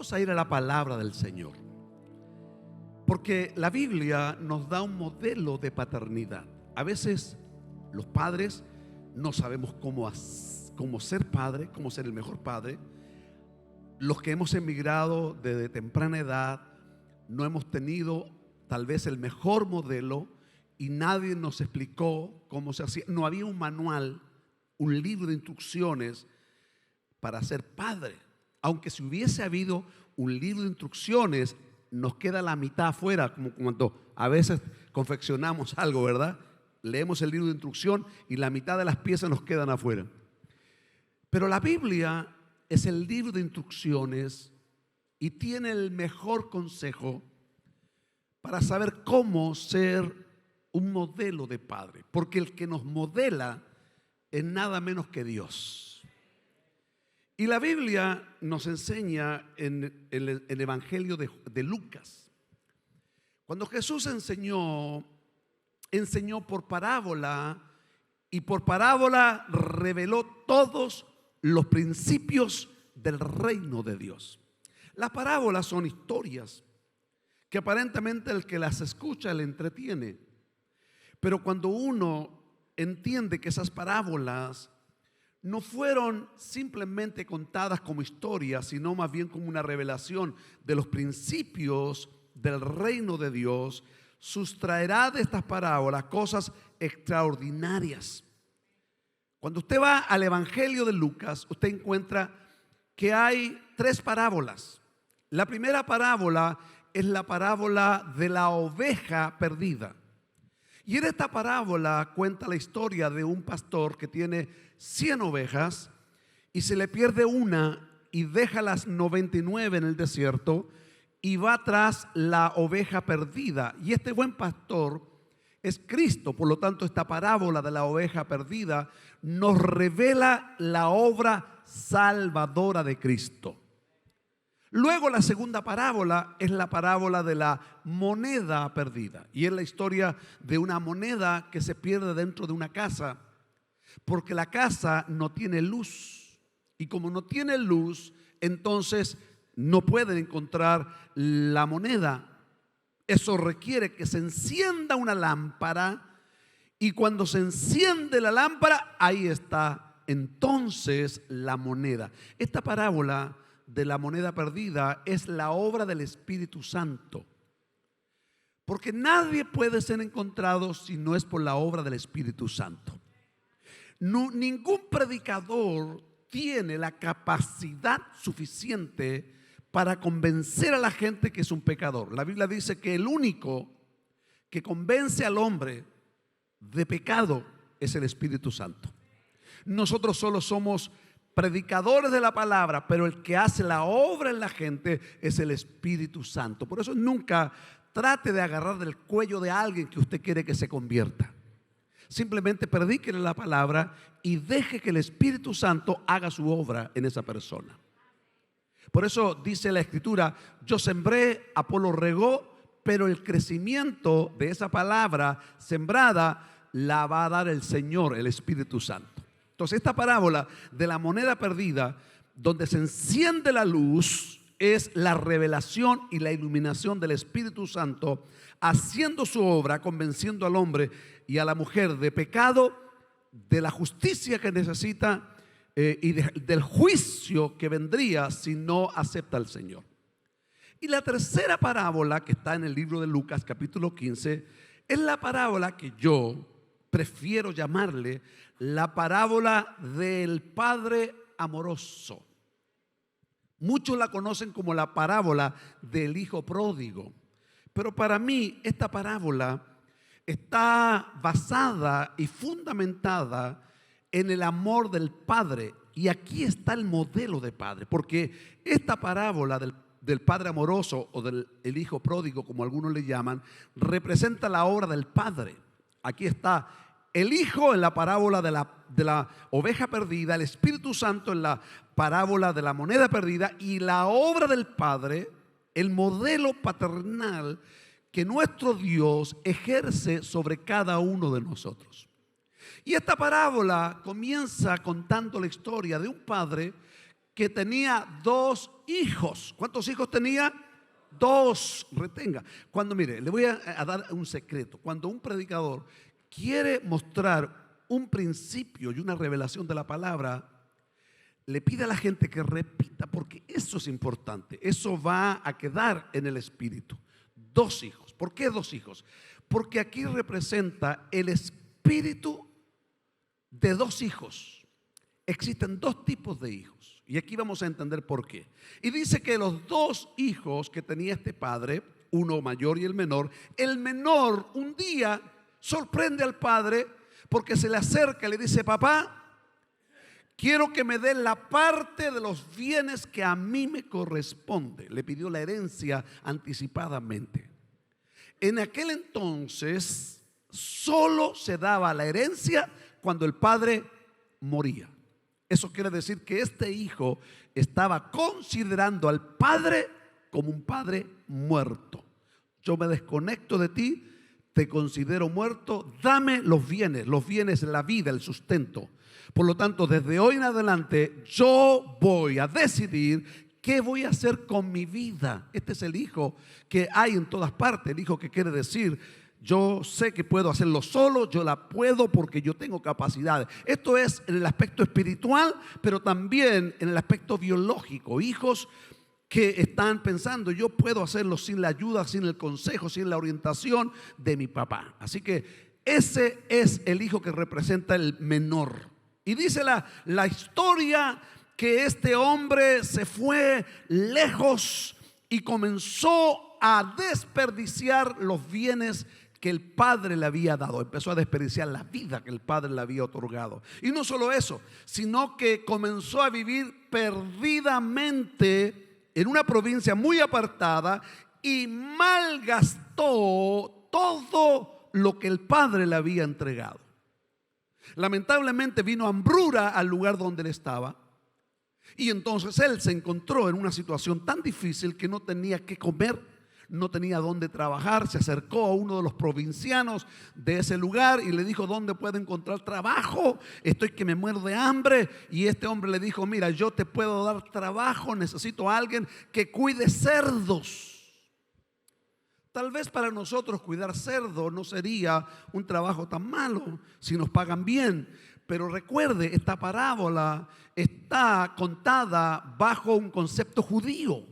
Vamos a ir a la palabra del Señor, porque la Biblia nos da un modelo de paternidad. A veces los padres no sabemos cómo ser padre, cómo ser el mejor padre. Los que hemos emigrado desde temprana edad no hemos tenido tal vez el mejor modelo y nadie nos explicó cómo se hacía. No había un manual, un libro de instrucciones para ser padre. Aunque si hubiese habido un libro de instrucciones, nos queda la mitad afuera, como cuando a veces confeccionamos algo, ¿verdad? Leemos el libro de instrucción y la mitad de las piezas nos quedan afuera. Pero la Biblia es el libro de instrucciones y tiene el mejor consejo para saber cómo ser un modelo de padre, porque el que nos modela es nada menos que Dios. Y la Biblia nos enseña en el Evangelio de Lucas. Cuando Jesús enseñó por parábola, y por parábola reveló todos los principios del reino de Dios. Las parábolas son historias que aparentemente el que las escucha le entretiene. Pero cuando uno entiende que esas parábolas no fueron simplemente contadas como historias, sino más bien como una revelación de los principios del reino de Dios, sustraerá de estas parábolas cosas extraordinarias. Cuando usted va al Evangelio de Lucas, usted encuentra que hay 3 parábolas. La primera parábola es la parábola de la oveja perdida. Y en esta parábola cuenta la historia de un pastor que tiene 100 ovejas y se le pierde una y deja las 99 en el desierto y va tras la oveja perdida. Y este buen pastor es Cristo. Por lo tanto, esta parábola de la oveja perdida nos revela la obra salvadora de Cristo. Luego la segunda parábola es la parábola de la moneda perdida. Y es la historia de una moneda que se pierde dentro de una casa, porque la casa no tiene luz. Y como no tiene luz, entonces no pueden encontrar la moneda. Eso requiere que se encienda una lámpara, y cuando se enciende la lámpara, ahí está entonces la moneda. Esta parábola de la moneda perdida es la obra del Espíritu Santo, porque nadie puede ser encontrado si no es por la obra del Espíritu Santo. Ningún predicador tiene la capacidad suficiente para convencer a la gente que es un pecador. La Biblia dice que el único que convence al hombre de pecado es el Espíritu Santo. Nosotros solo somos predicadores de la palabra, pero el que hace la obra en la gente es el Espíritu Santo. Por eso nunca trate de agarrar del cuello de alguien que usted quiere que se convierta. Simplemente predíquele la palabra y deje que el Espíritu Santo haga su obra en esa persona. Por eso dice la Escritura: yo sembré, Apolo regó, pero el crecimiento de esa palabra sembrada la va a dar el Señor, el Espíritu Santo. Entonces, esta parábola de la moneda perdida, donde se enciende la luz, es la revelación y la iluminación del Espíritu Santo haciendo su obra, convenciendo al hombre y a la mujer de pecado, de la justicia que necesita y del juicio que vendría si no acepta al Señor. Y la tercera parábola, que está en el libro de Lucas capítulo 15, es la parábola que yo prefiero llamarle la parábola del Padre amoroso. Muchos la conocen como la parábola del Hijo pródigo, pero para mí esta parábola está basada y fundamentada en el amor del Padre. Y aquí está el modelo de padre, porque esta parábola del Padre amoroso o del Hijo pródigo, como algunos le llaman, representa la obra del Padre. Aquí está el Hijo en la parábola de la oveja perdida, el Espíritu Santo en la parábola de la moneda perdida, y la obra del Padre, el modelo paternal que nuestro Dios ejerce sobre cada uno de nosotros. Y esta parábola comienza contando la historia de un padre que tenía 2 hijos. ¿Cuántos hijos tenía? 2. Retenga. Cuando, mire, le voy a dar un secreto. Cuando un predicador quiere mostrar un principio y una revelación de la palabra, le pide a la gente que repita, porque eso es importante. Eso va a quedar en el espíritu. 2 hijos. ¿Por qué 2 hijos? Porque aquí representa el espíritu de 2 hijos. Existen 2 tipos de hijos. Y aquí vamos a entender por qué. Y dice que los 2 hijos que tenía este padre, uno mayor y el menor un día sorprende al padre porque se le acerca y le dice: papá, quiero que me dé la parte de los bienes que a mí me corresponde. Le pidió la herencia anticipadamente. En aquel entonces solo se daba la herencia cuando el padre moría. Eso quiere decir que este hijo estaba considerando al padre como un padre muerto. Yo me desconecto de ti, te considero muerto, dame los bienes, la vida, el sustento. Por lo tanto, desde hoy en adelante yo voy a decidir qué voy a hacer con mi vida. Este es el hijo que hay en todas partes, el hijo que quiere decir: yo sé que puedo hacerlo solo, yo la puedo porque yo tengo capacidades. Esto es en el aspecto espiritual, pero también en el aspecto biológico. Hijos que están pensando: yo puedo hacerlo sin la ayuda, sin el consejo, sin la orientación de mi papá. Así que ese es el hijo que representa el menor. Y dice la historia que este hombre se fue lejos y comenzó a desperdiciar los bienes que el padre le había dado. Empezó a desperdiciar la vida que el padre le había otorgado. Y no solo eso, sino que comenzó a vivir perdidamente en una provincia muy apartada y malgastó todo lo que el padre le había entregado. Lamentablemente vino hambruna al lugar donde él estaba. Y entonces él se encontró en una situación tan difícil que no tenía que comer, no tenía dónde trabajar. Se acercó a uno de los provincianos de ese lugar y le dijo: ¿dónde puedo encontrar trabajo? Estoy que me muero de hambre. Y este hombre le dijo: mira, yo te puedo dar trabajo, necesito a alguien que cuide cerdos. Tal vez para nosotros cuidar cerdos no sería un trabajo tan malo si nos pagan bien. Pero recuerde, esta parábola está contada bajo un concepto judío.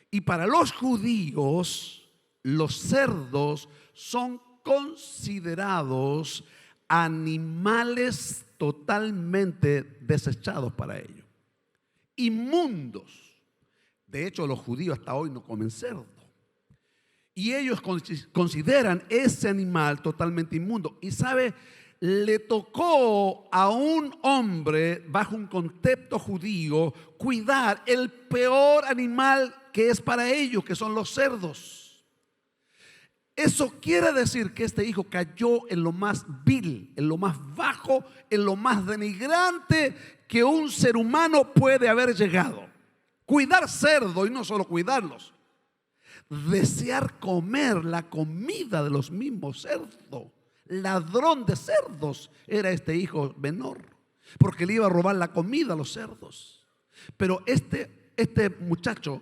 Y para los judíos, los cerdos son considerados animales totalmente desechados para ellos, inmundos. De hecho, los judíos hasta hoy no comen cerdo. Y ellos consideran ese animal totalmente inmundo. Y sabe, le tocó a un hombre bajo un concepto judío cuidar el peor animal que es para ellos, que son los cerdos. Eso quiere decir que este hijo cayó en lo más vil, en lo más bajo, en lo más denigrante que un ser humano puede haber llegado. Cuidar cerdo, y no solo cuidarlos, desear comer la comida de los mismos cerdos. Ladrón de cerdos era este hijo menor, porque le iba a robar la comida a los cerdos. Pero este muchacho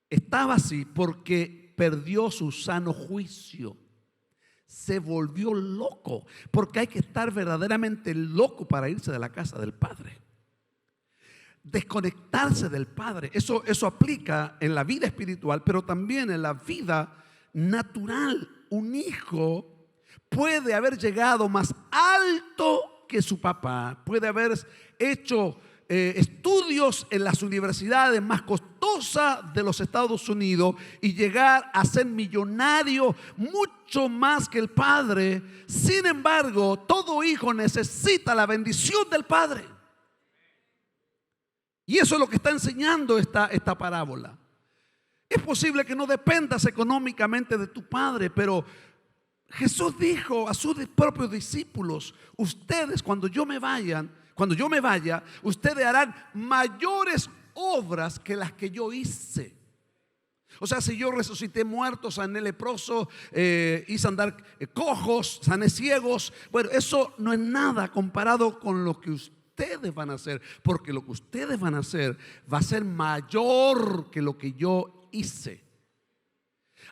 estaba así porque perdió su sano juicio. Se volvió loco, porque hay que estar verdaderamente loco para irse de la casa del padre. Desconectarse del padre. Eso aplica en la vida espiritual, pero también en la vida natural. Un hijo puede haber llegado más alto que su papá, puede haber hecho estudios en las universidades más costosas de los Estados Unidos y llegar a ser millonario mucho más que el padre. Sin embargo, todo hijo necesita la bendición del padre. Y eso es lo que está enseñando esta parábola. Es posible que no dependas económicamente de tu padre, pero Jesús dijo a sus propios discípulos: ustedes cuando yo me vaya, ustedes harán mayores obras que las que yo hice. O sea, si yo resucité muertos, sané leprosos, hice andar cojos, sané ciegos, bueno, eso no es nada comparado con lo que ustedes van a hacer, porque lo que ustedes van a hacer va a ser mayor que lo que yo hice.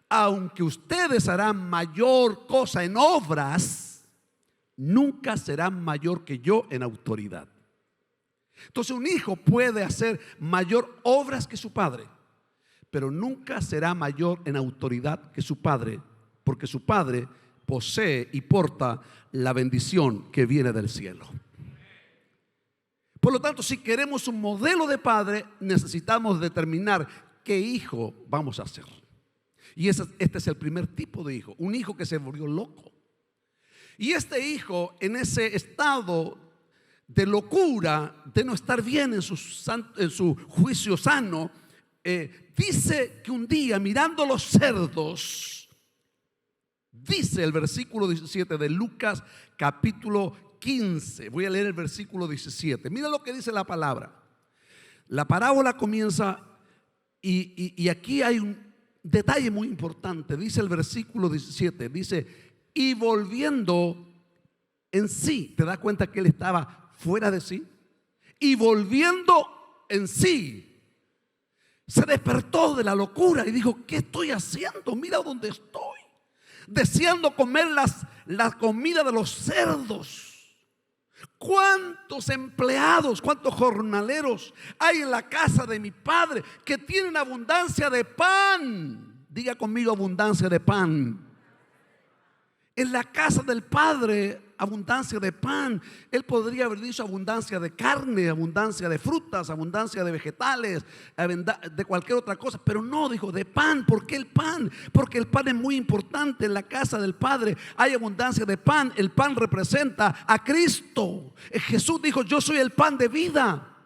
Aunque ustedes harán mayor cosa en obras, nunca serán mayor que yo en autoridad. Entonces un hijo puede hacer mayor obras que su padre, pero nunca será mayor en autoridad que su padre, porque su padre posee y porta la bendición que viene del cielo. Por lo tanto, si queremos un modelo de padre, necesitamos determinar qué hijo vamos a ser. Y este es el primer tipo de hijo, un hijo que se volvió loco. Y este hijo, en ese estado de locura, de no estar bien en su juicio sano, dice que un día, mirando los cerdos, dice el versículo 17 de Lucas capítulo 15. Voy a leer el versículo 17. Mira lo que dice la palabra. La parábola comienza y aquí hay un detalle muy importante. Dice el versículo 17, dice: y volviendo en sí. ¿Te das cuenta que él estaba fuera de sí? Y volviendo en sí, se despertó de la locura y dijo: ¿qué estoy haciendo? Mira dónde estoy, deseando comer la comida de los cerdos. ¿Cuántos empleados, cuántos jornaleros hay en la casa de mi padre que tienen abundancia de pan? Diga conmigo: abundancia de pan. En la casa del Padre, abundancia de pan. Él podría haber dicho abundancia de carne, abundancia de frutas, abundancia de vegetales, de cualquier otra cosa, pero no, dijo de pan. ¿Por qué el pan? Porque el pan es muy importante. En la casa del Padre hay abundancia de pan. El pan representa a Cristo. Jesús dijo: yo soy el pan de vida.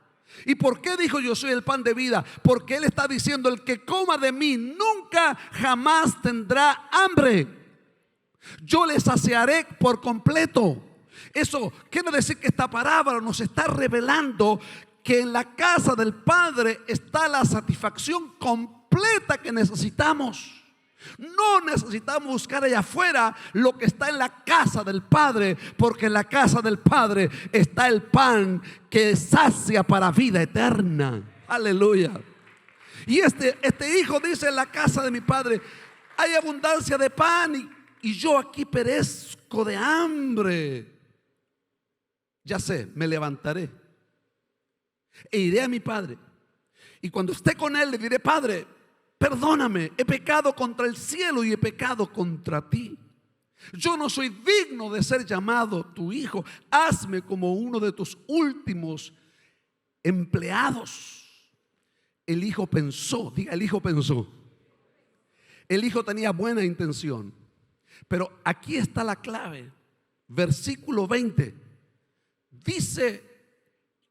¿Y por qué dijo yo soy el pan de vida? Porque Él está diciendo: el que coma de mí nunca jamás tendrá hambre. Yo les saciaré por completo. Eso quiere decir que esta parábola nos está revelando que en la casa del Padre está la satisfacción completa que necesitamos. No necesitamos buscar allá afuera lo que está en la casa del Padre, porque en la casa del Padre está el pan que sacia para vida eterna. Aleluya. Y este hijo dice: en la casa de mi Padre hay abundancia de pan y yo aquí perezco de hambre. Ya sé, me levantaré e iré a mi padre, y cuando esté con él le diré: Padre, perdóname, he pecado contra el cielo y he pecado contra ti. Yo no soy digno de ser llamado tu hijo. Hazme como uno de tus últimos empleados. El hijo pensó, diga, el hijo pensó. El hijo tenía buena intención. Pero aquí está la clave. Versículo 20 dice: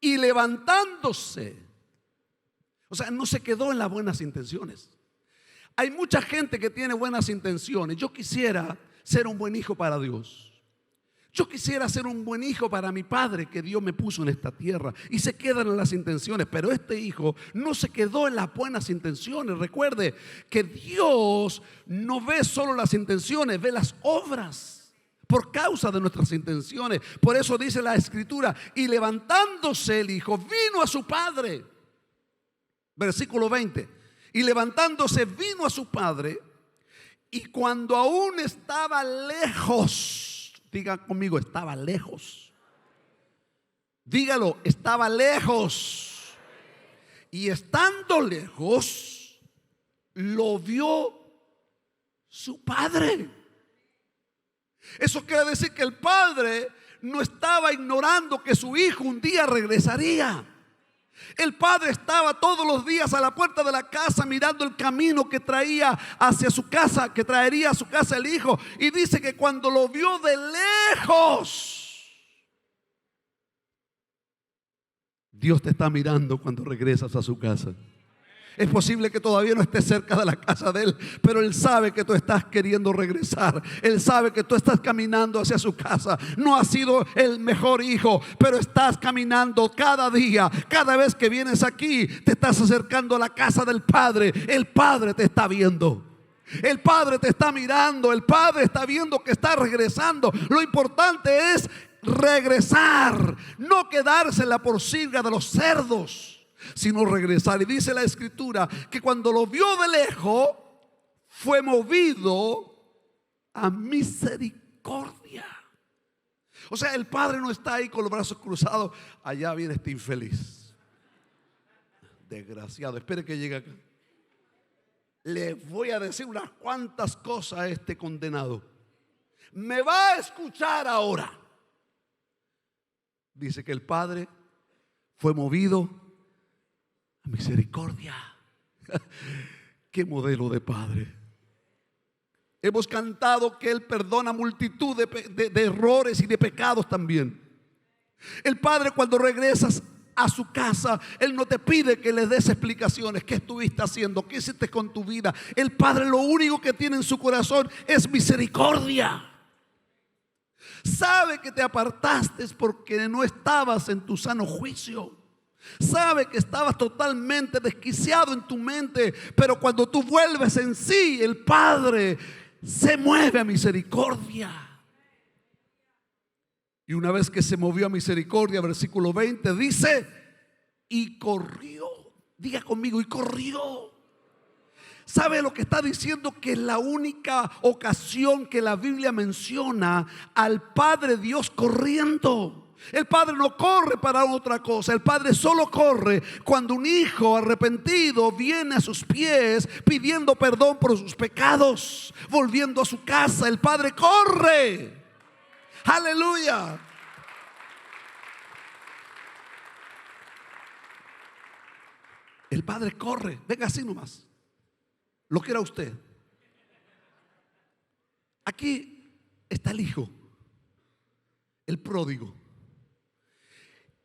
y levantándose. O sea, no se quedó en las buenas intenciones. Hay mucha gente que tiene buenas intenciones. Yo quisiera ser un buen hijo para Dios. Yo quisiera ser un buen hijo para mi padre que Dios me puso en esta tierra. Y se quedan en las intenciones. Pero este hijo no se quedó en las buenas intenciones. Recuerde que Dios no ve solo las intenciones, ve las obras por causa de nuestras intenciones. Por eso dice la Escritura: y levantándose el hijo, vino a su padre. Versículo 20. Y levantándose vino a su padre, y cuando aún estaba lejos. Diga conmigo: estaba lejos. Dígalo: estaba lejos. Y estando lejos, lo vio su padre. Eso quiere decir que el padre no estaba ignorando que su hijo un día regresaría. El padre estaba todos los días a la puerta de la casa mirando el camino que traía hacia su casa, que traería a su casa el hijo. Y dice que cuando lo vio de lejos, Dios te está mirando cuando regresas a su casa. Es posible que todavía no estés cerca de la casa de Él, pero Él sabe que tú estás queriendo regresar. Él sabe que tú estás caminando hacia su casa. No has sido el mejor hijo, pero estás caminando cada día. Cada vez que vienes aquí, te estás acercando a la casa del Padre. El Padre te está viendo. El Padre te está mirando. El Padre está viendo que estás regresando. Lo importante es regresar, no quedarse en la porciga de los cerdos, sino regresar. Y dice la Escritura que cuando lo vio de lejos, fue movido a misericordia. O sea, el padre no está ahí con los brazos cruzados. Allá viene este infeliz, desgraciado, espere que llegue acá. Le voy a decir unas cuantas cosas a este condenado. Me va a escuchar ahora. Dice que el padre fue movido a misericordia. Qué modelo de padre. Hemos cantado que Él perdona multitud de errores y de pecados también. El padre, cuando regresas a su casa, Él no te pide que le des explicaciones. ¿Qué estuviste haciendo? ¿Qué hiciste con tu vida? El padre lo único que tiene en su corazón es misericordia. Sabe que te apartaste porque no estabas en tu sano juicio. Sabe que estabas totalmente desquiciado en tu mente, pero cuando tú vuelves en sí, el Padre se mueve a misericordia. Y una vez que se movió a misericordia, versículo 20 dice, y corrió. Diga conmigo, y corrió. ¿Sabe lo que está diciendo? Que es la única ocasión que la Biblia menciona al Padre Dios corriendo. El padre no corre para otra cosa. El padre solo corre cuando un hijo arrepentido viene a sus pies pidiendo perdón por sus pecados, volviendo a su casa. El padre corre. Aleluya. El padre corre. Venga así nomás. Lo que era usted. Aquí está el hijo, el pródigo.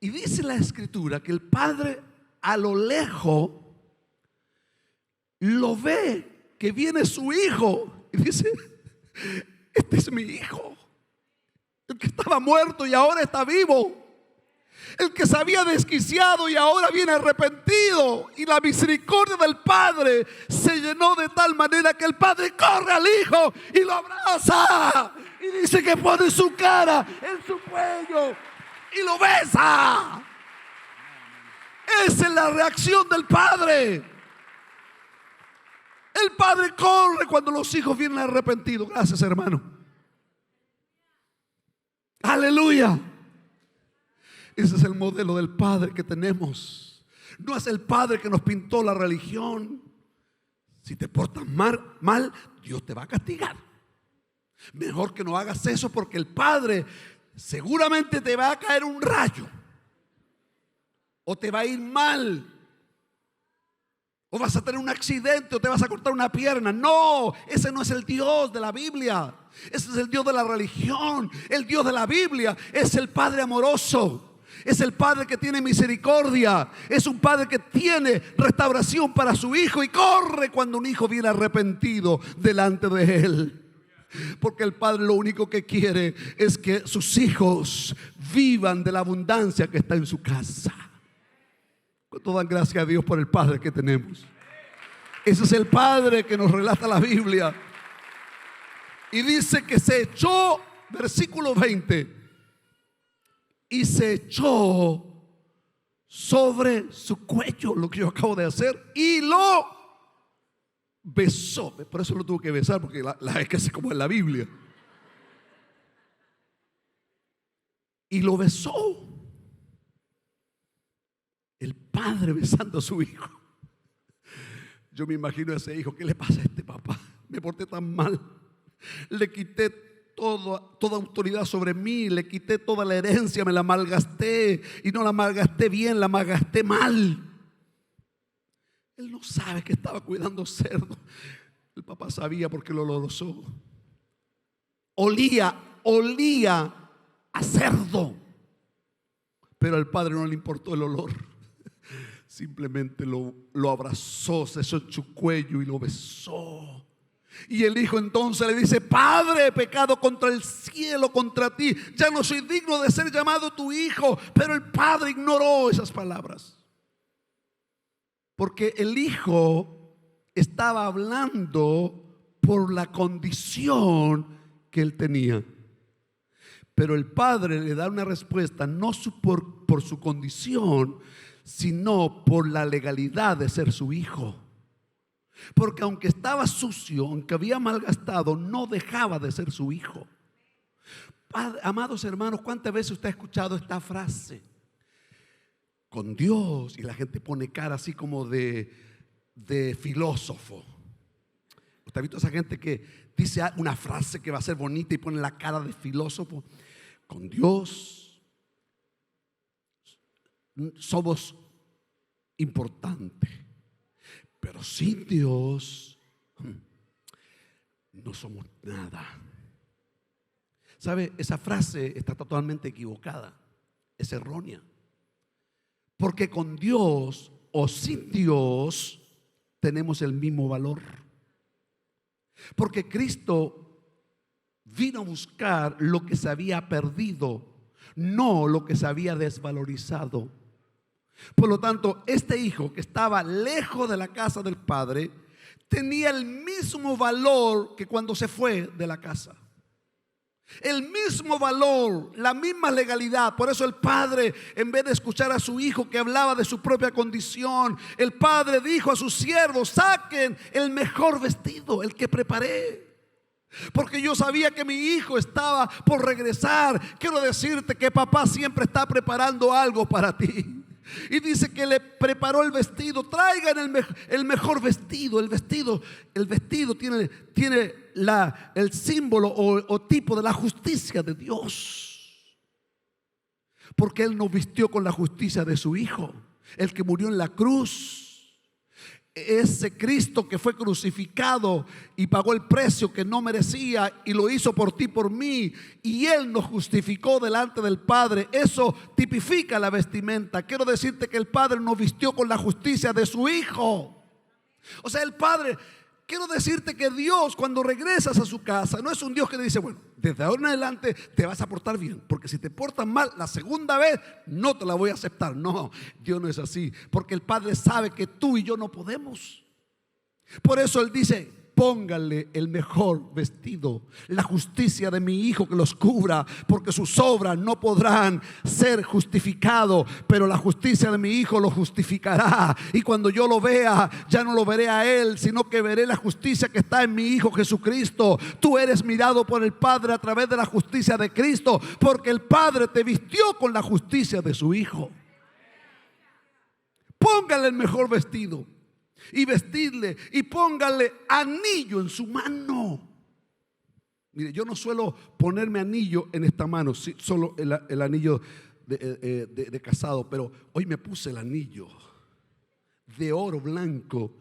Y dice la Escritura que el padre a lo lejos lo ve que viene su hijo y dice, este es mi hijo, el que estaba muerto y ahora está vivo, el que se había desquiciado y ahora viene arrepentido. Y la misericordia del padre se llenó de tal manera que el padre corre al hijo y lo abraza y dice que pone su cara en su cuello y lo besa. Esa es la reacción del padre. El padre corre cuando los hijos vienen arrepentidos. Gracias, hermano. Aleluya. Ese es el modelo del padre que tenemos. No es el padre que nos pintó la religión. Si te portas mal, Dios te va a castigar. Mejor que no hagas eso, porque el padre seguramente te va a caer un rayo, o te va a ir mal, o vas a tener un accidente, o te vas a cortar una pierna. No, ese no es el Dios de la Biblia. Ese es el Dios de la religión. El Dios de la Biblia es el Padre amoroso. Es el Padre que tiene misericordia. Es un Padre que tiene restauración para su hijo y corre cuando un hijo viene arrepentido delante de él. Porque el padre lo único que quiere es que sus hijos vivan de la abundancia que está en su casa. ¿Cuánto dan gracias a Dios por el padre que tenemos? Ese es el padre que nos relata la Biblia. Y dice que se echó, versículo 20, y se echó sobre su cuello, lo que yo acabo de hacer, y lo besó. Por eso lo tuvo que besar, porque la es que es como en la Biblia. Y lo besó. El padre besando a su hijo. Yo me imagino a ese hijo, ¿qué le pasa a este papá? Me porté tan mal. Le quité toda autoridad sobre mí, le quité toda la herencia, me la malgasté, y no la malgasté bien, la malgasté mal. Él no sabe que estaba cuidando cerdo. El papá sabía porque lo besó. Olía a cerdo, pero al padre no le importó el olor. Simplemente lo abrazó, se echó en su cuello y lo besó. Y el hijo entonces le dice: Padre, he pecado contra el cielo, contra ti, ya no soy digno de ser llamado tu hijo. Pero el padre ignoró esas palabras, porque el hijo estaba hablando por la condición que él tenía. Pero el padre le da una respuesta no por su condición, sino por la legalidad de ser su hijo. Porque aunque estaba sucio, aunque había malgastado, no dejaba de ser su hijo. Amados hermanos, ¿cuántas veces usted ha escuchado esta frase? Con Dios, y la gente pone cara así como de filósofo. ¿Usted ha visto a esa gente que dice una frase que va a ser bonita y pone la cara de filósofo? Con Dios somos importantes, pero sin Dios no somos nada. ¿Sabe? Esa frase está totalmente equivocada, es errónea. Porque con Dios o sin Dios tenemos el mismo valor. Porque Cristo vino a buscar lo que se había perdido, no lo que se había desvalorizado. Por lo tanto, este hijo que estaba lejos de la casa del padre tenía el mismo valor que cuando se fue de la casa. El mismo valor, la misma legalidad. Por eso el padre, en vez de escuchar a su hijo que hablaba de su propia condición, el padre dijo a sus siervos: saquen el mejor vestido, el que preparé, porque yo sabía que mi hijo estaba por regresar. Quiero decirte que papá siempre está preparando algo para ti. Y dice que le preparó el vestido. Traigan el mejor vestido. El vestido tiene el símbolo o tipo de la justicia de Dios, porque Él nos vistió con la justicia de su Hijo, el que murió en la cruz. Ese Cristo que fue crucificado y pagó el precio que no merecía, y lo hizo por ti, por mí, y Él nos justificó delante del Padre. Eso tipifica la vestimenta. Quiero decirte que el Padre nos vistió con la justicia de su Hijo. O sea, el Padre, quiero decirte que Dios, cuando regresas a su casa, no es un Dios que te dice: bueno, desde ahora en adelante te vas a portar bien, porque si te portas mal la segunda vez no te la voy a aceptar. No, Dios no es así, porque el Padre sabe que tú y yo no podemos. Por eso Él dice: pónganle el mejor vestido, la justicia de mi Hijo que los cubra, porque sus obras no podrán ser justificados, pero la justicia de mi Hijo lo justificará. Y cuando yo lo vea, ya no lo veré a Él, sino que veré la justicia que está en mi Hijo Jesucristo. Tú eres mirado por el Padre a través de la justicia de Cristo, porque el Padre te vistió con la justicia de su Hijo. Póngale el mejor vestido y vestidle, y póngale anillo en su mano. Mire, yo no suelo ponerme anillo en esta mano, solo el anillo de casado, pero hoy me puse el anillo de oro blanco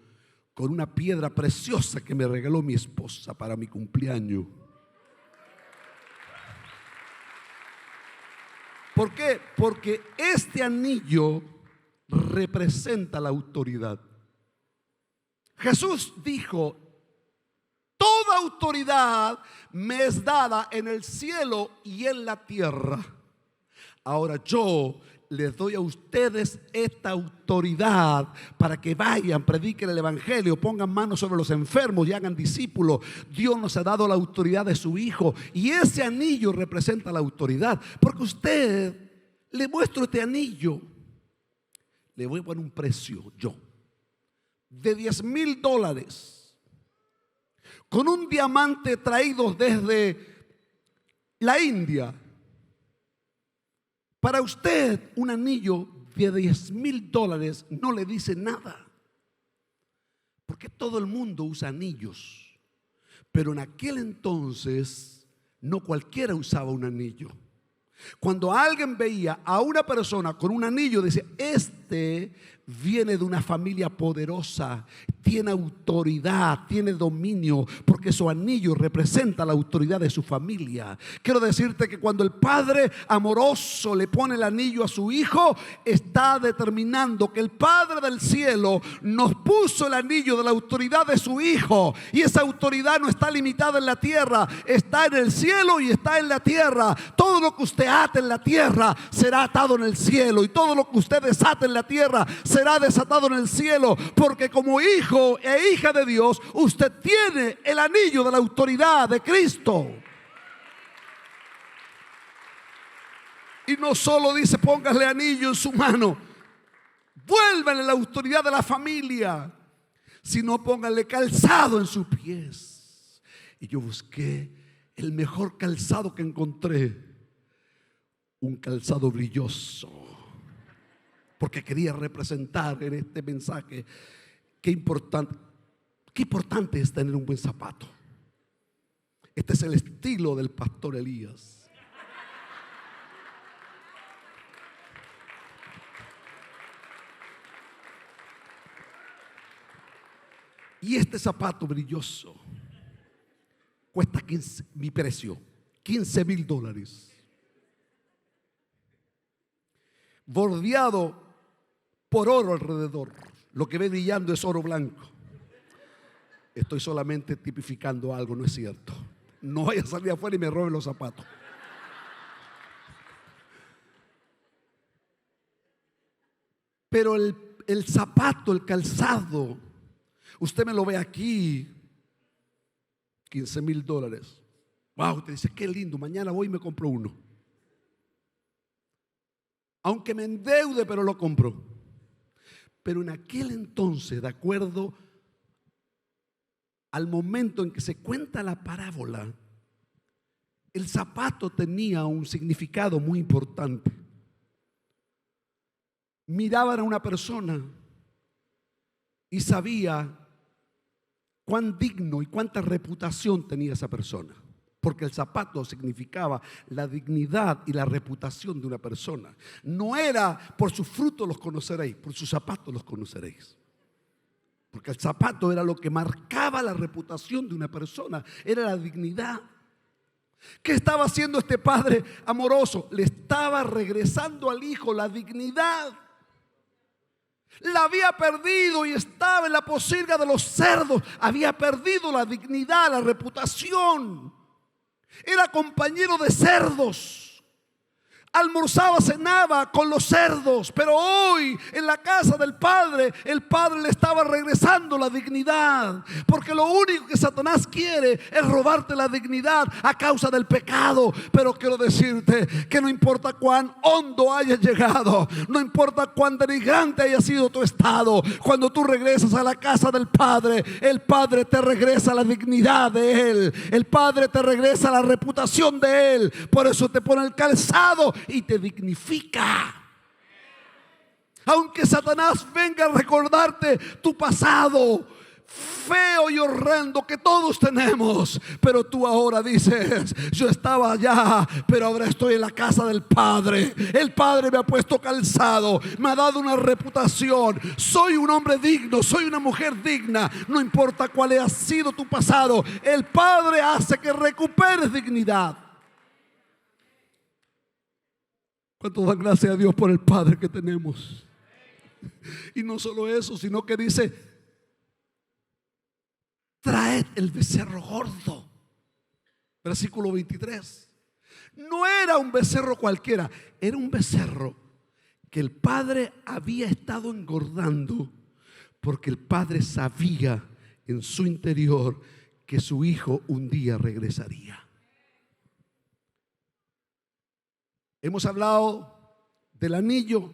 con una piedra preciosa que me regaló mi esposa para mi cumpleaños. ¿Por qué? Porque este anillo representa la autoridad. Jesús dijo: toda autoridad me es dada en el cielo y en la tierra. Ahora yo les doy a ustedes esta autoridad para que vayan, prediquen el evangelio, pongan manos sobre los enfermos y hagan discípulos. Dios nos ha dado la autoridad de su Hijo, y ese anillo representa la autoridad. Porque usted, le muestro este anillo, le voy a poner un precio yo de $10,000, con un diamante traído desde la India. Para usted, un anillo de $10,000 no le dice nada, porque todo el mundo usa anillos. Pero en aquel entonces no cualquiera usaba un anillo. Cuando alguien veía a una persona con un anillo, decía: este viene de una familia poderosa, tiene autoridad, tiene dominio, porque su anillo representa la autoridad de su familia. Quiero decirte que cuando el Padre amoroso le pone el anillo a su Hijo, está determinando que el Padre del cielo nos puso el anillo de la autoridad de su Hijo, y esa autoridad no está limitada en la tierra, está en el cielo y está en la tierra. Todo lo que usted ate en la tierra será atado en el cielo, y todo lo que usted desate en la tierra será desatado en el cielo, porque como hijo e hija de Dios, usted tiene el anillo de la autoridad de Cristo. Y no solo dice póngale anillo en su mano, vuélvanle la autoridad de la familia, sino póngale calzado en sus pies. Y yo busqué el mejor calzado que encontré, un calzado brilloso, porque quería representar en este mensaje qué importante es tener un buen zapato. Este es el estilo del pastor Elías. Y este zapato brilloso cuesta mi precio, $15,000. Bordeado por oro alrededor. Lo que ve brillando es oro blanco. Estoy solamente tipificando algo, no es cierto. No vaya a salir afuera y me roben los zapatos. Pero el zapato, el calzado, usted me lo ve aquí, $15,000. Wow, usted dice, qué lindo, mañana voy y me compro uno. Aunque me endeude, pero lo compro. Pero en aquel entonces, de acuerdo al momento en que se cuenta la parábola, el zapato tenía un significado muy importante. Miraban a una persona y sabía cuán digno y cuánta reputación tenía esa persona, porque el zapato significaba la dignidad y la reputación de una persona. No era por sus frutos los conoceréis, por sus zapatos los conoceréis. Porque el zapato era lo que marcaba la reputación de una persona, era la dignidad. ¿Qué estaba haciendo este padre amoroso? Le estaba regresando al hijo la dignidad. La había perdido y estaba en la pocilga de los cerdos. Había perdido la dignidad, la reputación. Era compañero de cerdos. Almorzaba, cenaba con los cerdos. Pero hoy en la casa del Padre, el Padre le estaba regresando la dignidad. Porque lo único que Satanás quiere es robarte la dignidad a causa del pecado. Pero quiero decirte que no importa cuán hondo hayas llegado, no importa cuán denigrante haya sido tu estado, cuando tú regresas a la casa del Padre, el Padre te regresa la dignidad de Él. El Padre te regresa la reputación de Él. Por eso te pone el calzado y te dignifica. Aunque Satanás venga a recordarte tu pasado feo y horrendo que todos tenemos, pero tú ahora dices, yo estaba allá, pero ahora estoy en la casa del Padre. El Padre me ha puesto calzado, me ha dado una reputación. Soy un hombre digno, soy una mujer digna. No importa cuál haya sido tu pasado, el Padre hace que recuperes dignidad. ¿Cuánto dan gracias a Dios por el Padre que tenemos? Y no solo eso, sino que dice, traed el becerro gordo. Versículo 23. No era un becerro cualquiera, era un becerro que el Padre había estado engordando, porque el Padre sabía en su interior que su hijo un día regresaría. Hemos hablado del anillo,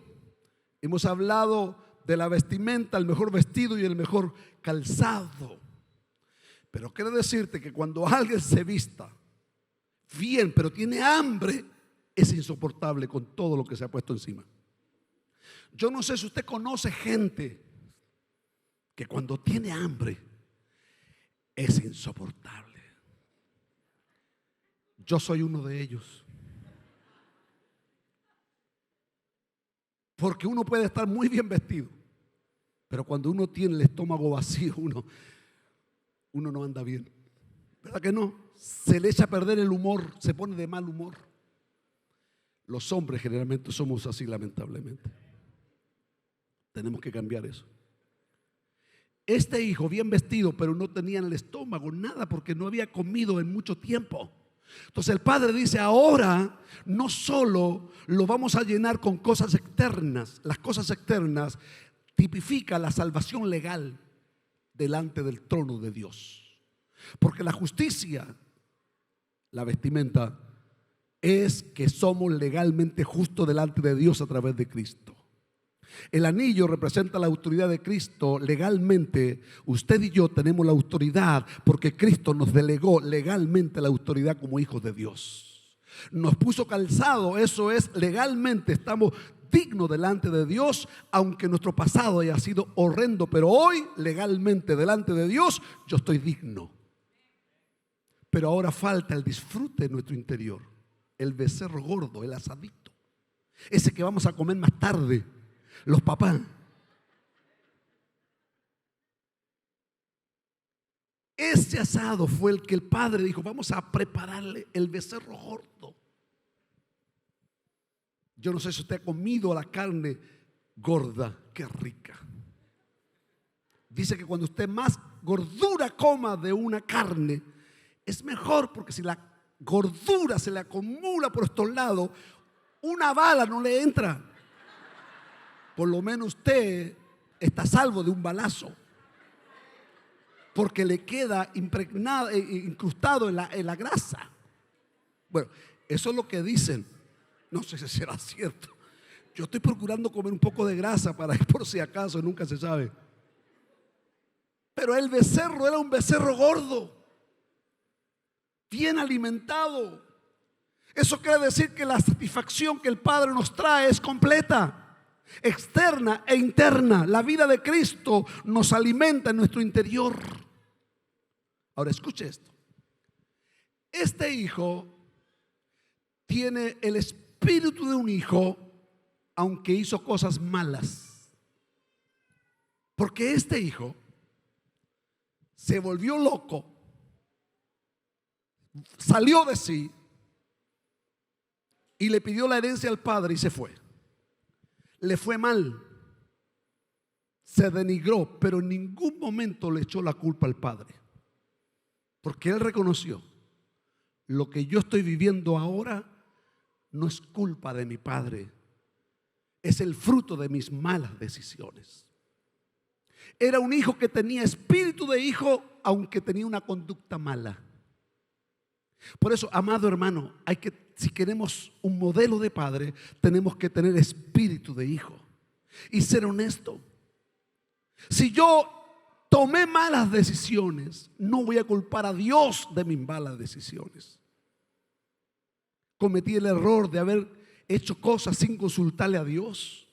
hemos hablado de la vestimenta, el mejor vestido y el mejor calzado. Pero quiero decirte que cuando alguien se vista bien, pero tiene hambre, es insoportable con todo lo que se ha puesto encima. Yo no sé si usted conoce gente que cuando tiene hambre es insoportable. Yo soy uno de ellos. Porque uno puede estar muy bien vestido, pero cuando uno tiene el estómago vacío, uno no anda bien. ¿Verdad que no? Se le echa a perder el humor, se pone de mal humor. Los hombres generalmente somos así, lamentablemente. Tenemos que cambiar eso. Este hijo bien vestido, pero no tenía en el estómago nada porque no había comido en mucho tiempo. Entonces el Padre dice, ahora no solo lo vamos a llenar con cosas externas. Las cosas externas tipifican la salvación legal delante del trono de Dios. Porque la justicia, la vestimenta, es que somos legalmente justos delante de Dios a través de Cristo. El anillo representa la autoridad de Cristo. Legalmente, usted y yo tenemos la autoridad porque Cristo nos delegó legalmente la autoridad como hijos de Dios. Nos puso calzado, eso es, legalmente estamos dignos delante de Dios, aunque nuestro pasado haya sido horrendo, pero hoy legalmente delante de Dios yo estoy digno. Pero ahora falta el disfrute de nuestro interior, el becerro gordo, el asadito, ese que vamos a comer más tarde, los papás. Ese asado fue el que el padre dijo: vamos a prepararle el becerro gordo. Yo no sé si usted ha comido la carne gorda, qué rica. Dice que cuando usted más gordura coma de una carne, es mejor, porque si la gordura se le acumula por estos lados, una bala no le entra. Por lo menos usted está salvo de un balazo, porque le queda impregnado, incrustado en la grasa. Bueno, eso es lo que dicen. No sé si será cierto. Yo estoy procurando comer un poco de grasa para ir por si acaso, nunca se sabe. Pero el becerro era un becerro gordo, bien alimentado. Eso quiere decir que la satisfacción que el Padre nos trae es completa, externa e interna. La vida de Cristo nos alimenta en nuestro interior. Ahora escuche esto. Este hijo tiene el espíritu de un hijo, aunque hizo cosas malas. Porque este hijo se volvió loco, salió de sí y le pidió la herencia al padre y se fue. Le fue mal, se denigró, pero en ningún momento le echó la culpa al padre, porque él reconoció: lo que yo estoy viviendo ahora no es culpa de mi padre, es el fruto de mis malas decisiones. Era un hijo que tenía espíritu de hijo, aunque tenía una conducta mala. Por eso, amado hermano, si queremos un modelo de padre, tenemos que tener espíritu de hijo y ser honesto. Si yo tomé malas decisiones, no voy a culpar a Dios de mis malas decisiones. Cometí el error de haber hecho cosas sin consultarle a Dios,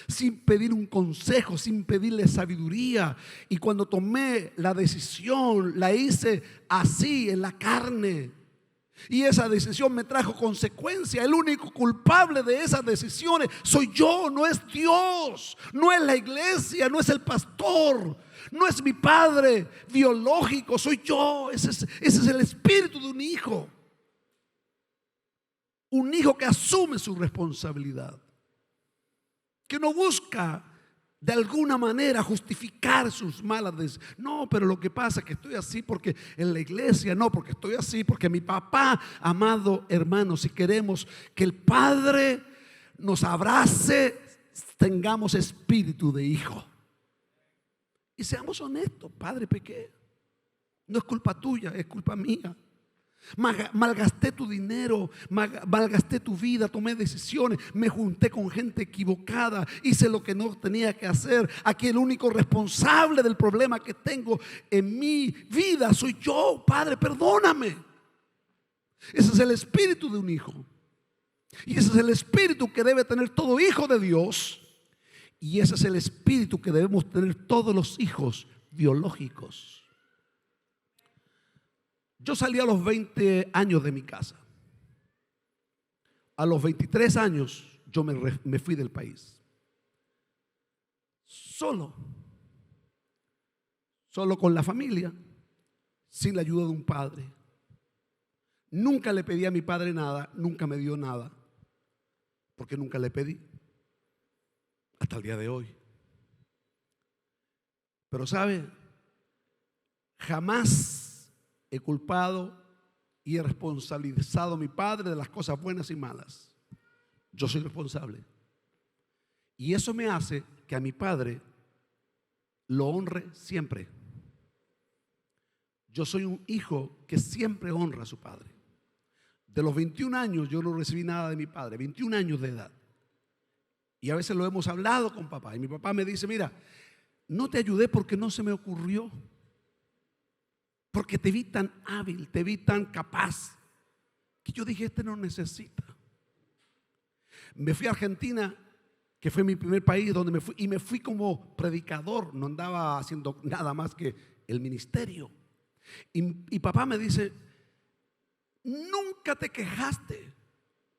sin pedir un consejo, sin pedirle sabiduría. Y cuando tomé la decisión, la hice así, en la carne. Y esa decisión me trajo consecuencias. El único culpable de esas decisiones soy yo, no es Dios, no es la iglesia, no es el pastor, no es mi padre biológico, soy yo. Ese es el espíritu de un hijo. Un hijo que asume su responsabilidad, que no busca de alguna manera justificar sus malas decisiones. No, pero lo que pasa es que estoy así porque en la iglesia, no, porque estoy así porque mi papá. Amado hermano, si queremos que el Padre nos abrace, tengamos espíritu de hijo y seamos honestos. Padre, pequé, no es culpa tuya, es culpa mía. Malgasté tu dinero, malgasté tu vida, tomé decisiones, me junté con gente equivocada, hice lo que no tenía que hacer. Aquí el único responsable del problema que tengo en mi vida soy yo. Padre, perdóname. Ese es el espíritu de un hijo, y ese es el espíritu que debe tener todo hijo de Dios, y ese es el espíritu que debemos tener todos los hijos biológicos. Yo salí a los 20 años de mi casa. A los 23 años yo me fui del país. Solo con la familia, sin la ayuda de un padre. Nunca le pedí a mi padre nada, nunca me dio nada, porque nunca le pedí, hasta el día de hoy. Pero ¿sabe? Jamás he culpado y he responsabilizado a mi padre de las cosas buenas y malas. Yo soy responsable. Y eso me hace que a mi padre lo honre siempre. Yo soy un hijo que siempre honra a su padre. de los 21 años yo no recibí nada de mi padre, 21 años de edad. Y a veces lo hemos hablado con papá. Y mi papá me dice, mira, no te ayudé porque no se me ocurrió. Porque te vi tan hábil, te vi tan capaz, que yo dije, este no necesita. Me fui a Argentina, que fue mi primer país donde me fui. Y me fui como predicador, no andaba haciendo nada más que el ministerio. Y papá me dice, nunca te quejaste.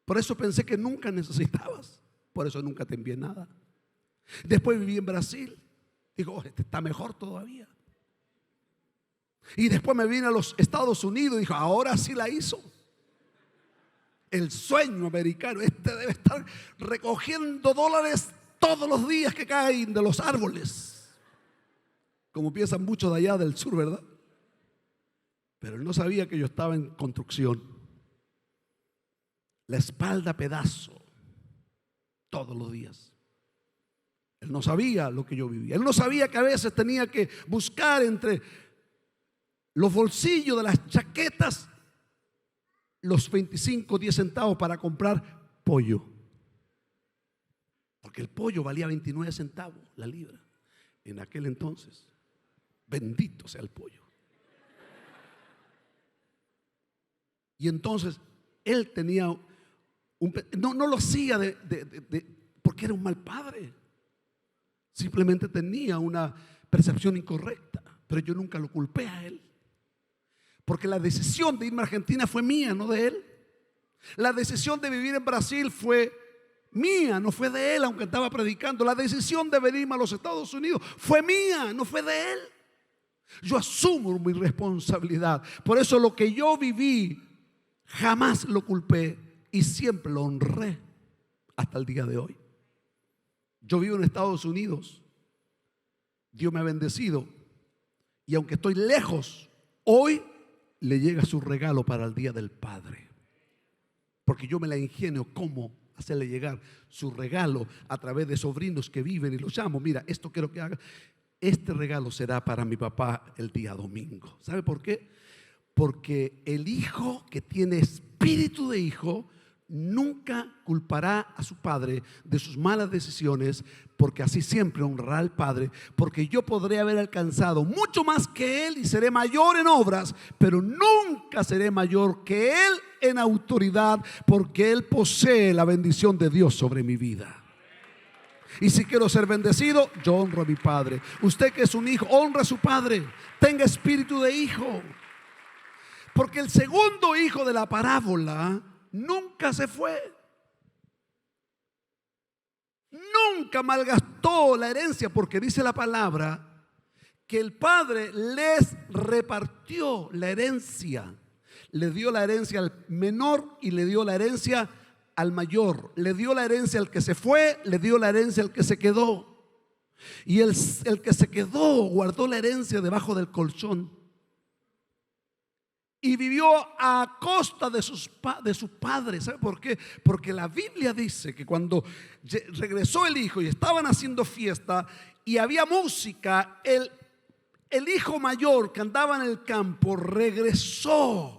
Por eso pensé que nunca necesitabas. Por eso nunca te envié nada. Después viví en Brasil. Digo, este está mejor todavía. Y después me vine a los Estados Unidos y dijo, ahora sí la hizo. El sueño americano. Este debe estar recogiendo dólares todos los días que caen de los árboles. Como piensan muchos de allá del sur, ¿verdad? Pero él no sabía que yo estaba en construcción. La espalda a pedazo todos los días. Él no sabía lo que yo vivía. Él no sabía que a veces tenía que buscar entre los bolsillos de las chaquetas los 25, 10 centavos para comprar pollo. Porque el pollo valía 29 centavos la libra en aquel entonces. Bendito sea el pollo. Y entonces él tenía no lo hacía porque era un mal padre. Simplemente tenía una percepción incorrecta. Pero yo nunca lo culpé a él. Porque la decisión de irme a Argentina fue mía, no de él. La decisión de vivir en Brasil fue mía, no fue de él, aunque estaba predicando. La decisión de venirme a los Estados Unidos fue mía, no fue de él. Yo asumo mi responsabilidad. Por eso lo que yo viví jamás lo culpé y siempre lo honré hasta el día de hoy. Yo vivo en Estados Unidos. Dios me ha bendecido. Y aunque estoy lejos, hoy le llega su regalo para el Día del Padre. Porque yo me la ingenio cómo hacerle llegar su regalo a través de sobrinos que viven y los llamo. Mira, esto quiero que haga. Este regalo será para mi papá el día domingo. ¿Sabe por qué? Porque el hijo que tiene espíritu de hijo nunca culpará a su padre de sus malas decisiones, porque así siempre honrará al padre. Porque yo podré haber alcanzado mucho más que él y seré mayor en obras, pero nunca seré mayor que él en autoridad, porque él posee la bendición de Dios sobre mi vida. Y si quiero ser bendecido, yo honro a mi padre. Usted que es un hijo, honra a su padre. Tenga espíritu de hijo. Porque el segundo hijo de la parábola nunca se fue. Nunca malgastó la herencia, porque dice la palabra que el padre les repartió la herencia. Le dio la herencia al menor y le dio la herencia al mayor. Le dio la herencia al que se fue, le dio la herencia al que se quedó. Y el que se quedó guardó la herencia debajo del colchón. Y vivió a costa de su padre. ¿Sabe por qué? Porque la Biblia dice que cuando regresó el hijo y estaban haciendo fiesta y había música, el hijo mayor que andaba en el campo regresó.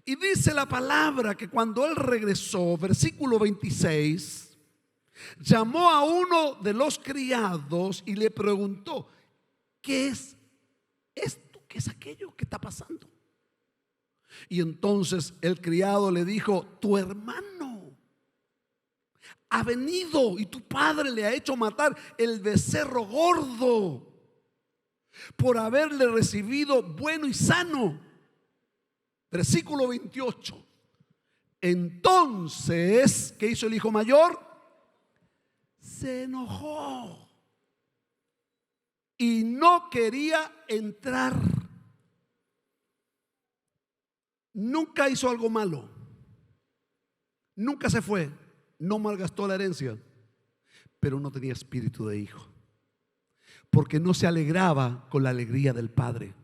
Y dice la palabra que cuando él regresó, versículo 26, llamó a uno de los criados y le preguntó: ¿qué es esto? ¿Qué es aquello que está pasando? Y entonces el criado le dijo: tu hermano ha venido y tu padre le ha hecho matar el becerro gordo por haberle recibido bueno y sano. Versículo 28. Entonces, ¿qué hizo el hijo mayor? Se enojó y no quería entrar. Nunca hizo algo malo. Nunca se fue. No malgastó la herencia. Pero no tenía espíritu de hijo. Porque no se alegraba con la alegría del padre.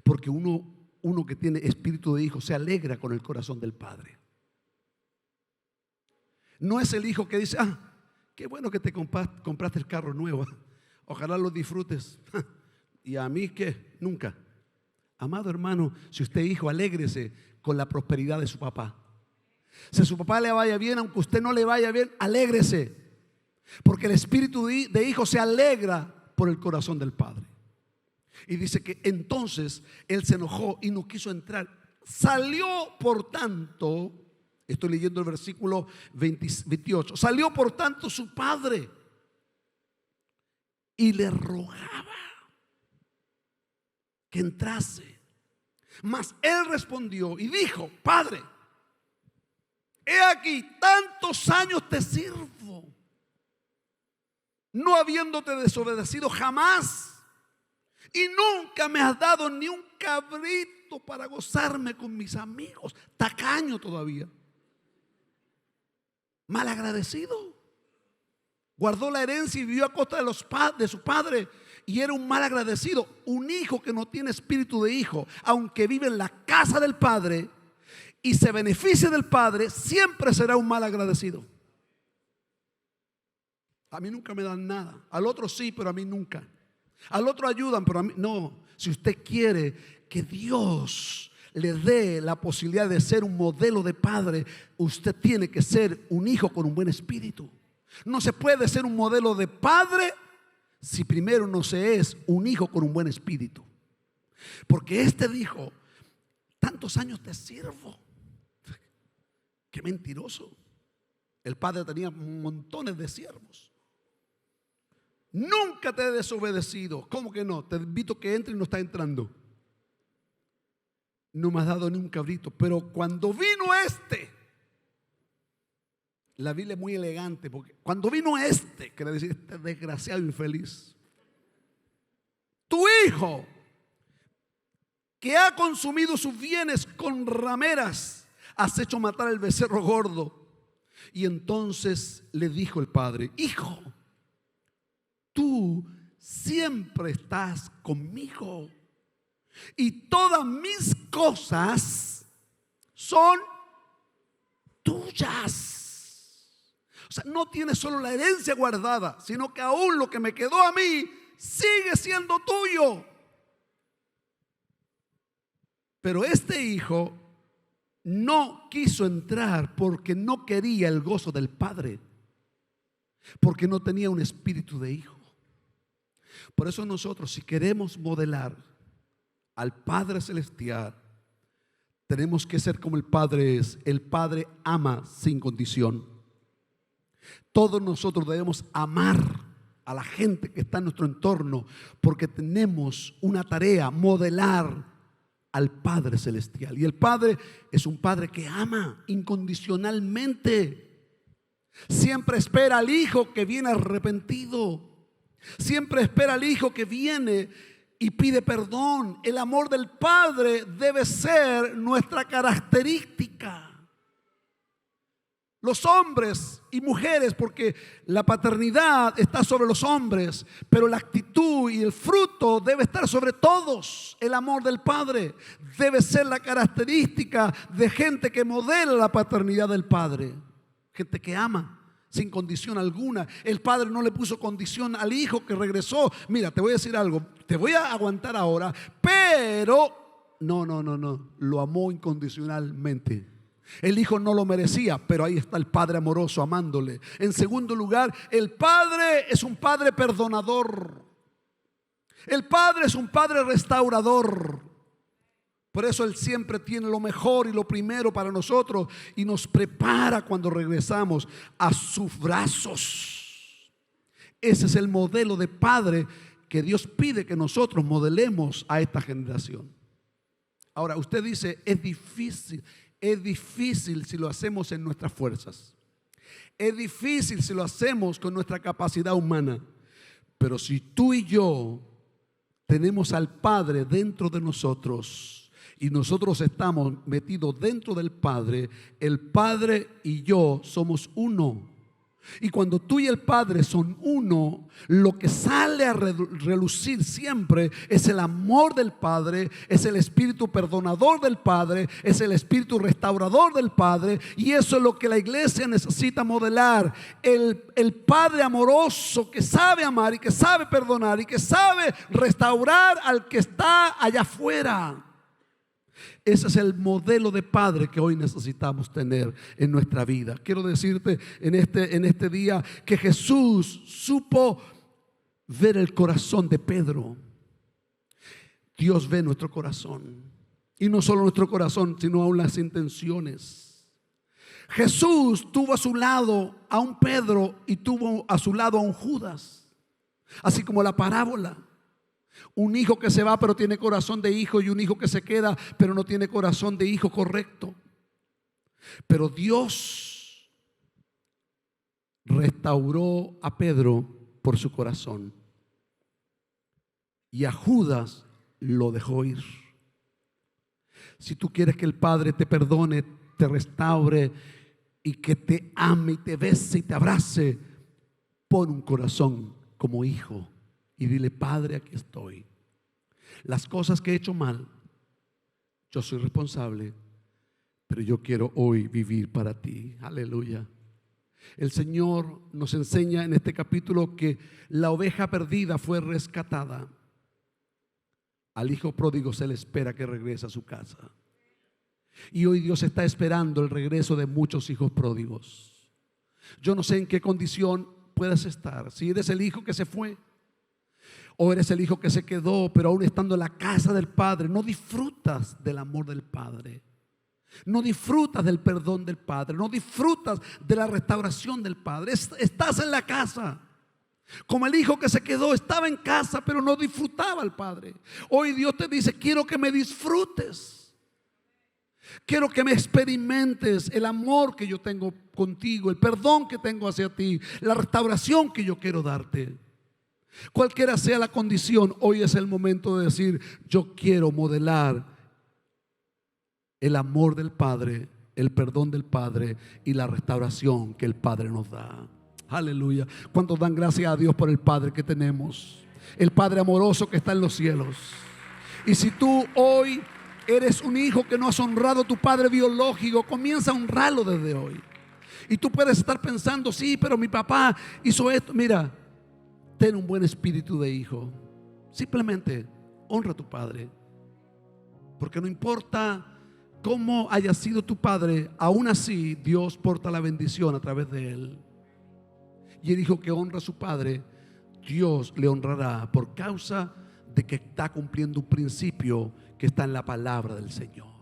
Porque uno que tiene espíritu de hijo se alegra con el corazón del padre. No es el hijo que dice: qué bueno que te compraste el carro nuevo, ojalá lo disfrutes. Y a mí, ¿qué? Nunca. Amado hermano, si usted es hijo, alégrese con la prosperidad de su papá. Si a su papá le vaya bien, aunque a usted no le vaya bien, alégrese. Porque el espíritu de hijo se alegra por el corazón del padre. Y dice que entonces él se enojó y no quiso entrar. Salió por tanto, estoy leyendo el versículo 28, salió por tanto su padre y le rogaba que entrase. Mas él respondió y dijo: Padre, he aquí, tantos años te sirvo, no habiéndote desobedecido jamás, y nunca me has dado ni un cabrito para gozarme con mis amigos. Tacaño todavía, malagradecido. Guardó la herencia y vivió a costa de su padre, y era un malagradecido. Un hijo que no tiene espíritu de hijo, aunque vive en la casa del padre y se beneficie del padre, siempre será un malagradecido. A mí nunca me dan nada, al otro sí, pero a mí nunca. Al otro ayudan, pero a mí no. Si usted quiere que Dios le dé la posibilidad de ser un modelo de padre, usted tiene que ser un hijo con un buen espíritu. No se puede ser un modelo de padre si primero no se es un hijo con un buen espíritu. Porque este dijo: tantos años te sirvo. Qué mentiroso. El padre tenía montones de siervos. Nunca te he desobedecido. ¿Cómo que no? Te invito a que entre y no está entrando. No me has dado ni un cabrito. Pero cuando vino la Biblia es muy elegante, porque cuando vino quiere decir este desgraciado infeliz, tu hijo, que ha consumido sus bienes con rameras, has hecho matar el becerro gordo. Y entonces le dijo el padre: Hijo, tú siempre estás conmigo y todas mis cosas son tuyas. O sea, no tienes solo la herencia guardada, sino que aún lo que me quedó a mí sigue siendo tuyo. Pero este hijo no quiso entrar porque no quería el gozo del padre, porque no tenía un espíritu de hijo. Por eso nosotros, si queremos modelar al Padre Celestial, tenemos que ser como el Padre es. El Padre ama sin condición. Todos nosotros debemos amar a la gente que está en nuestro entorno, porque tenemos una tarea: modelar al Padre Celestial. Y el Padre es un Padre que ama incondicionalmente. Siempre espera al Hijo que viene arrepentido. Siempre espera al Hijo que viene y pide perdón. El amor del Padre debe ser nuestra característica. Los hombres y mujeres, porque la paternidad está sobre los hombres, pero la actitud y el fruto debe estar sobre todos. El amor del Padre debe ser la característica de gente que modela la paternidad del Padre. Gente que ama sin condición alguna. El padre no le puso condición al hijo que regresó. Mira, te voy a decir algo, te voy a aguantar ahora, pero no, lo amó incondicionalmente. El hijo no lo merecía, pero ahí está el padre amoroso amándole. En segundo lugar, el padre es un padre perdonador. El padre es un padre restaurador. Por eso Él siempre tiene lo mejor y lo primero para nosotros y nos prepara cuando regresamos a sus brazos. Ese es el modelo de padre que Dios pide que nosotros modelemos a esta generación. Ahora, usted dice: es difícil si lo hacemos en nuestras fuerzas. Es difícil si lo hacemos con nuestra capacidad humana. Pero si tú y yo tenemos al Padre dentro de nosotros y nosotros estamos metidos dentro del Padre, el Padre y yo somos uno. Y cuando tú y el Padre son uno, lo que sale a relucir siempre es el amor del Padre, es el espíritu perdonador del Padre, es el espíritu restaurador del Padre. Y eso es lo que la iglesia necesita modelar: el Padre amoroso que sabe amar y que sabe perdonar y que sabe restaurar al que está allá afuera. Ese es el modelo de padre que hoy necesitamos tener en nuestra vida. Quiero decirte en este día que Jesús supo ver el corazón de Pedro. Dios ve nuestro corazón, y no solo nuestro corazón, sino aún las intenciones. Jesús tuvo a su lado a un Pedro y tuvo a su lado a un Judas, así como la parábola. Un hijo que se va pero tiene corazón de hijo, y un hijo que se queda pero no tiene corazón de hijo correcto. Pero Dios restauró a Pedro por su corazón, y a Judas lo dejó ir. Si tú quieres que el Padre te perdone, te restaure y que te ame y te bese y te abrace, pon un corazón como hijo y dile: Padre, aquí estoy. Las cosas que he hecho mal, yo soy responsable, pero yo quiero hoy vivir para ti. Aleluya. El Señor nos enseña en este capítulo que la oveja perdida fue rescatada. Al hijo pródigo se le espera que regrese a su casa. Y hoy Dios está esperando el regreso de muchos hijos pródigos. Yo no sé en qué condición puedes estar. Si eres el hijo que se fue, o eres el hijo que se quedó, pero aún estando en la casa del Padre, no disfrutas del amor del Padre. No disfrutas del perdón del Padre. No disfrutas de la restauración del Padre. Estás en la casa como el hijo que se quedó. Estaba en casa pero no disfrutaba al Padre. Hoy Dios te dice: quiero que me disfrutes. Quiero que me experimentes el amor que yo tengo contigo, el perdón que tengo hacia ti, la restauración que yo quiero darte. Cualquiera sea la condición, hoy es el momento de decir: yo quiero modelar el amor del Padre, el perdón del Padre y la restauración que el Padre nos da. Aleluya. ¿Cuántos dan gracias a Dios por el Padre que tenemos? El Padre amoroso que está en los cielos. Y si tú hoy eres un hijo que no has honrado a tu padre biológico, comienza a honrarlo desde hoy. Y tú puedes estar pensando: sí, pero mi papá hizo esto. Mira, ten un buen espíritu de hijo. Simplemente honra a tu padre, porque no importa cómo haya sido tu padre, aún así Dios porta la bendición a través de él. Y el hijo que honra a su padre, Dios le honrará por causa de que está cumpliendo un principio que está en la palabra del Señor.